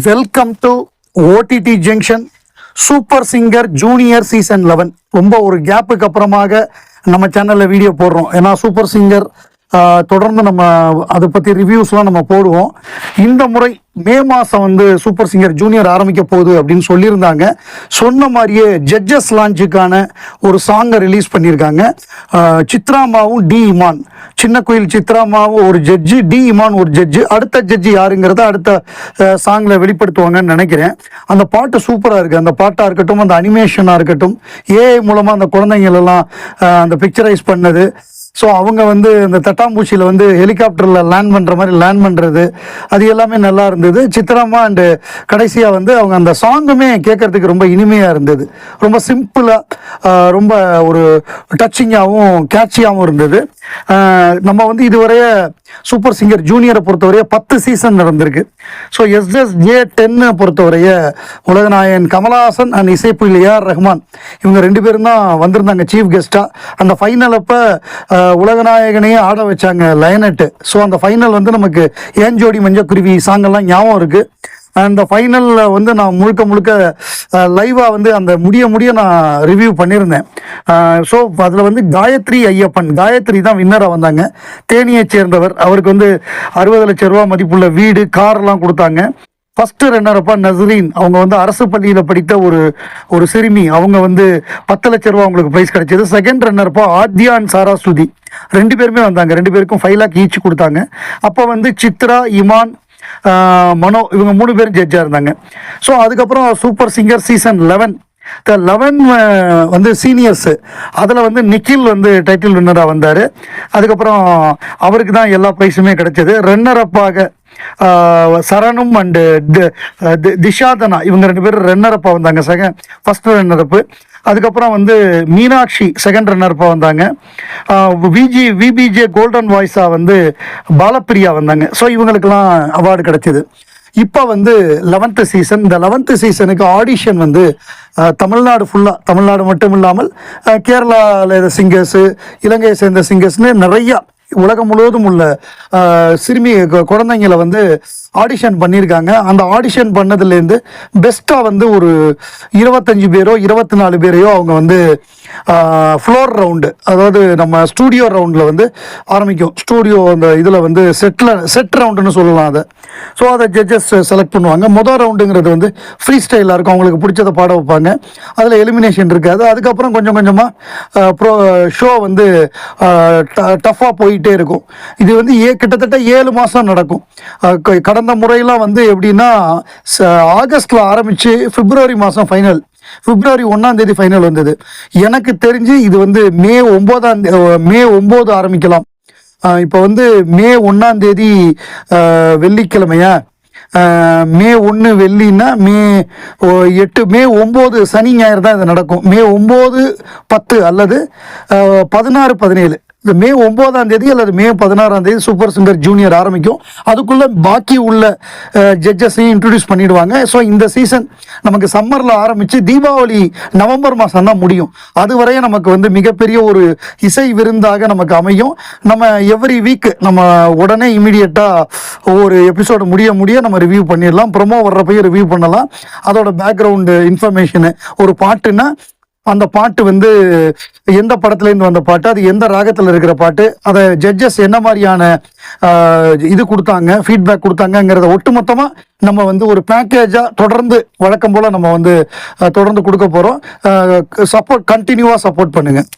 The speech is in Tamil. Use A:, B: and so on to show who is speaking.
A: Welcome to OTT junction super singer junior season 11. ரொம்ப ஒரு கேப்புக்கு அப்புறமாக நம்ம சேனலில் வீடியோ போடுறோம். ஏன்னா சூப்பர் சிங்கர் தொடர்ந்து நம்ம அதை பற்றி ரிவ்யூஸ்லாம் நம்ம போடுவோம். இந்த முறை மே மாதம் வந்து சூப்பர் சிங்கர் ஜூனியர் ஆரம்பிக்க போகுது அப்படின்னு சொல்லியிருந்தாங்க. சொன்ன மாதிரியே ஜட்ஜஸ் லான்ச்சுக்கான ஒரு சாங்கை ரிலீஸ் பண்ணியிருக்காங்க. சித்ராமாவும் டி இமான், சின்ன கோயில் சித்ராமாவும் ஒரு ஜட்ஜு, டி இமான் ஒரு ஜட்ஜு. அடுத்த ஜட்ஜு யாருங்கிறத அடுத்த சாங்கில் வெளிப்படுத்துவாங்கன்னு நினைக்கிறேன். அந்த பாட்டு சூப்பராக இருக்குது. அந்த பாட்டாக இருக்கட்டும், அந்த அனிமேஷனாக இருக்கட்டும், ஏஐ மூலமாக அந்த குழந்தைங்களெல்லாம் அந்த பிக்சரைஸ் பண்ணது. ஸோ அவங்க வந்து அந்த தட்டாம்பூச்சியில் வந்து ஹெலிகாப்டரில் லேண்ட் பண்ணுற மாதிரி லேண்ட் பண்ணுறது, அது எல்லாமே நல்லா இருந்தது. சித்திரமா அண்டு கடைசியாக வந்து அவங்க அந்த சாங்குமே கேட்குறதுக்கு ரொம்ப இனிமையாக இருந்தது. ரொம்ப சிம்பிளாக, ரொம்ப ஒரு டச்சிங்காகவும் கேட்சியாகவும் இருந்தது. நம்ம வந்து இதுவரைய சூப்பர் சிங்கர் ஜூனியரை பொறுத்தவரைய 10 சீசன் நடந்திருக்கு. So SSJ10 பொறுத்தவரைய Ulaganayagan Kamal Haasan and இசைப்புயல் AR Rahman இவங்க 2 பேரும் தான் வந்திருந்தாங்க சீஃப் கெஸ்ட்டாக. அந்த ஃபைனல் அப்போ உலகநாயகனையே ஆட வச்சாங்க லயனட்டு. ஸோ அந்த ஃபைனல் வந்து நமக்கு ஏஞ்சோடி மஞ்சக்குருவி சாங்கெல்லாம் ஞாபகம் இருக்குது. அந்த ஃபைனலில் வந்து நான் முழுக்க லைவாக வந்து அந்த முடிய நான் ரிவ்யூ பண்ணியிருந்தேன். ஸோ அதில் வந்து காயத்ரி ஐயப்பன், காயத்ரி தான் வின்னராக வந்தாங்க. தேனியை சேர்ந்தவர். அவருக்கு வந்து 60 லட்சம் ரூபா மதிப்புள்ள வீடு, கார்லாம் கொடுத்தாங்க. ஃபஸ்ட்டு ரன்னரப்பா நஸ்ரீன், அவங்க வந்து அரசு பள்ளியில் படித்த ஒரு சிறுமி. அவங்க வந்து 10 லட்ச ரூபா அவங்களுக்கு ப்ரைஸ் கிடைச்சது. செகண்ட் ரன்னரப்பா ஆத்யா அண்ட் சாராஸ்வதி 2 பேருமே வந்தாங்க. 2 பேருக்கும் 5 லாக் ஈச் கொடுத்தாங்க. அப்போ வந்து சித்ரா, இமான், மனோ இவங்க 3 பேரும் ஜட்ஜாக இருந்தாங்க. ஸோ அதுக்கப்புறம் சூப்பர் சிங்கர் சீசன் 11 வந்து சீனியர்ஸு, அதில் வந்து நிக்கில் வந்து டைட்டில் வின்னராக வந்தார். அதுக்கப்புறம் அவருக்கு தான் எல்லா ப்ரைஸுமே கிடைச்சது. ரன்னரப்பாக சரணும் அண்டு திஷாதனா இவங்க 2 பேரும் ரன்னரப்பாக வந்தாங்க. ஃபஸ்ட்டு ரன்னரப்பு. அதுக்கப்புறம் வந்து மீனாட்சி செகண்ட் ரன்னரப்பாக வந்தாங்க. விபிஜே கோல்டன் வாய்ஸாக வந்து பாலப்பிரியா வந்தாங்க. ஸோ இவங்களுக்கெல்லாம் அவார்டு கிடச்சிது. இப்போ வந்து 11th சீசன். இந்த 11th சீசனுக்கு ஆடிஷன் வந்து தமிழ்நாடு ஃபுல்லாக, தமிழ்நாடு மட்டும் இல்லாமல் கேரளாவில் சிங்கர்ஸு, இலங்கையை சேர்ந்த சிங்கர்ஸ்னு நிறையா உலகம் முழுவதும் உள்ள சிறுமி குழந்தைங்களை வந்து ஆடிஷன் பண்ணியிருக்காங்க. அந்த ஆடிஷன் பண்ணதுலேருந்து பெஸ்ட்டாக வந்து ஒரு 25 பேரோ 24 பேரையோ அவங்க வந்து ஃப்ளோர் ரவுண்டு, அதாவது நம்ம ஸ்டூடியோ ரவுண்டில் வந்து ஆரம்பிக்கும். ஸ்டூடியோ அந்த இதில் வந்து செட் ரவுண்டுன்னு சொல்லலாம் அதை. ஸோ அதை ஜட்ஜஸ் செலக்ட் பண்ணுவாங்க. மொதல் ரவுண்டுங்கிறது வந்து ஃப்ரீ ஸ்டைலாக இருக்கும். அவங்களுக்கு பிடிச்சதை பாட வைப்பாங்க. அதில் எலிமினேஷன் இருக்காது. அதுக்கப்புறம் கொஞ்சம் கொஞ்சமாக ஷோ வந்து டஃப்பாக போயிட்டே இருக்கும். இது வந்து கிட்டத்தட்ட 7 மாதம் நடக்கும். கடந்த முறையெல்லாம் வந்து எப்படின்னா ஆகஸ்டில் ஆரம்பித்து பிப்ரவரி மாதம் ஃபைனல், பிப்ரவரி 1ஆம் தேதி ஃபைனல் வந்தது. எனக்கு தெரிஞ்சு இது வந்து மே 9 ஆரம்பிக்கலாம். இப்போ வந்து மே 1ஆம் தேதி வெள்ளிக்கிழமையா, மே 1 வெள்ளின்னா மே 8, மே 9 சனி ஞாயிறு தான் இது நடக்கும். மே 9, 10 அல்லது 16, 17, இந்த மே 9ஆம் தேதி அல்லது மே 16ஆம் தேதி சூப்பர் சிங்கர் ஜூனியர் ஆரம்பிக்கும். அதுக்குள்ளே பாக்கி உள்ள ஜட்ஜஸையும் இன்ட்ரடியூஸ் பண்ணிடுவாங்க. ஸோ இந்த சீசன் நமக்கு சம்மரில் ஆரம்பித்து தீபாவளி நவம்பர் மாதம் தான் முடியும். அதுவரையும் நமக்கு வந்து மிகப்பெரிய ஒரு இசை விருந்தாக நமக்கு அமையும். நம்ம எவ்ரி வீக் நம்ம உடனே இமீடியட்டாக ஒவ்வொரு எபிசோடு முடிய நம்ம ரிவ்யூ பண்ணிடலாம். ப்ரொமோ வர்றப்பையும் ரிவ்யூ பண்ணலாம். அதோட பேக்ரவுண்டு இன்ஃபர்மேஷனு, ஒரு பாட்டுன்னா அந்த பாட்டு வந்து எந்த படத்துலேருந்து வந்த பாட்டு, அது எந்த ராகத்தில் இருக்கிற பாட்டு, அதை ஜட்ஜஸ் என்ன மாதிரியான இது கொடுத்தாங்க, ஃபீட்பேக் கொடுத்தாங்கங்கிறத ஒட்டுமொத்தமாக நம்ம வந்து ஒரு பேக்கேஜாக தொடர்ந்து வழக்கம் போல் நம்ம வந்து தொடர்ந்து கொடுக்க போகிறோம். கண்டினியூவாக சப்போர்ட் பண்ணுங்கள்.